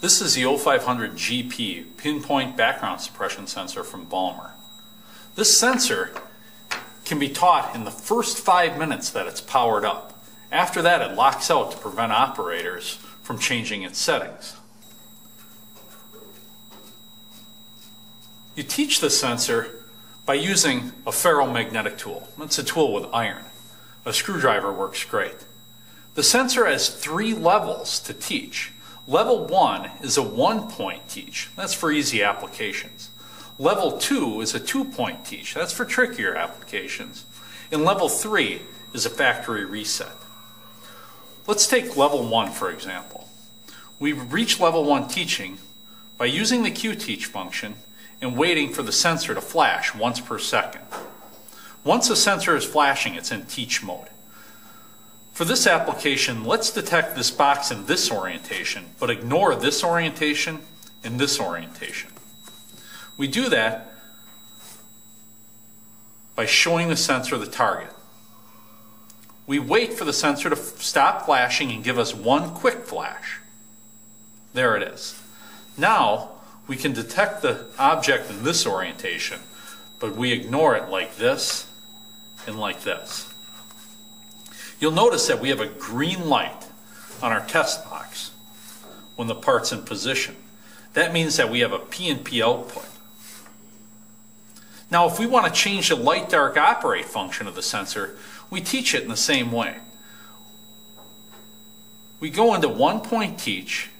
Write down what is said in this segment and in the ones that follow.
This is the O500.GP pinpoint background suppression sensor from Baumer. This sensor can be taught in the first 5 minutes that it's powered up. After that, it locks out to prevent operators from changing its settings. You teach the sensor by using a ferromagnetic tool. It's a tool with iron. A screwdriver works great. The sensor has 3 levels to teach. Level 1 is a 1-point teach. That's for easy applications. Level 2 is a 2-point teach. That's for trickier applications. And level 3 is a factory reset. Let's take level 1 for example. We reach level 1 teaching by using the Q-teach function and waiting for the sensor to flash once per second. Once the sensor is flashing, it's in teach mode. For this application, let's detect this box in this orientation, but ignore this orientation and this orientation. We do that by showing the sensor the target. We wait for the sensor to stop flashing and give us one quick flash. There it is. Now we can detect the object in this orientation, but we ignore it like this and like this. You'll notice that we have a green light on our test box when the part's in position. That means that we have a P&P output. Now if we want to change the light-dark operate function of the sensor, we teach it in the same way. We go into 1-point teach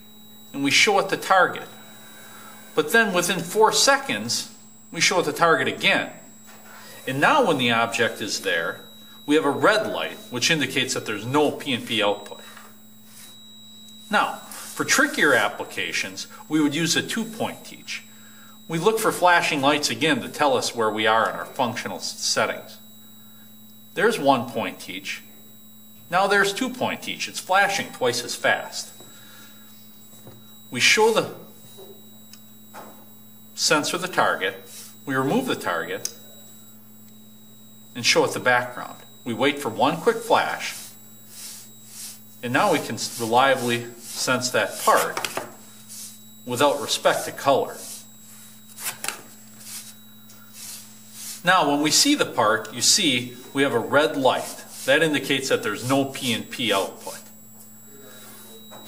and we show it the target. But then within 4 seconds, we show it the target again. And now when the object is there, we have a red light, which indicates that there's no P&P output. Now, for trickier applications, we would use a 2-point teach. We look for flashing lights again to tell us where we are in our functional settings. There's 1-point teach. Now there's 2-point teach. It's flashing twice as fast. We show the sensor the target, we remove the target, and show it the background. We wait for one quick flash, and now we can reliably sense that part without respect to color. Now when we see the part, you see we have a red light. That indicates that there's no P&P output.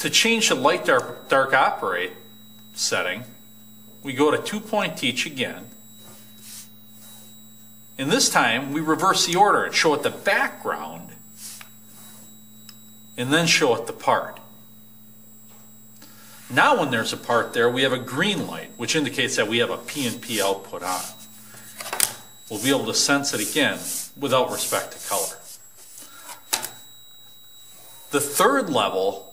To change the light-dark operate setting, we go to 2-point teach again. And this time we reverse the order and show it the background and then show it the part. Now when there's a part there, we have a green light, which indicates that we have a P&P output on. We'll be able to sense it again without respect to color. The 3rd level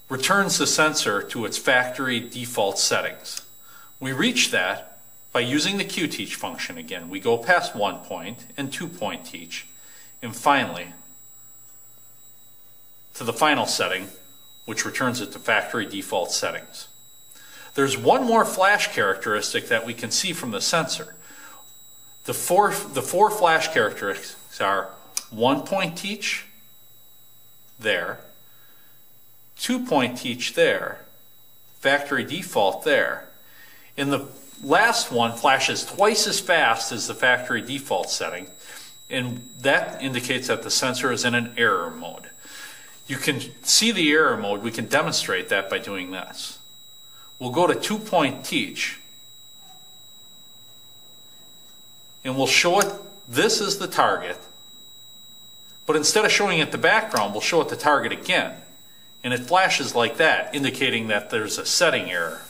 returns the sensor to its factory default settings. We reach that by using the Q-teach function again. We go past 1-point and 2-point teach, and finally to the final setting, which returns it to factory default settings. There's one more flash characteristic that we can see from the sensor. The four flash characteristics are 1-point teach there, 2-point teach there, factory default there, and the last one flashes twice as fast as the factory default setting, and that indicates that the sensor is in an error mode. You can see the error mode. We can demonstrate that by doing this. We'll go to 2-point teach, and we'll show it this is the target, but instead of showing it the background, we'll show it the target again, and it flashes like that, indicating that there's a setting error.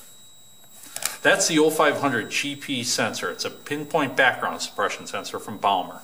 That's the O500.GP sensor. It's a pinpoint background suppression sensor from Baumer.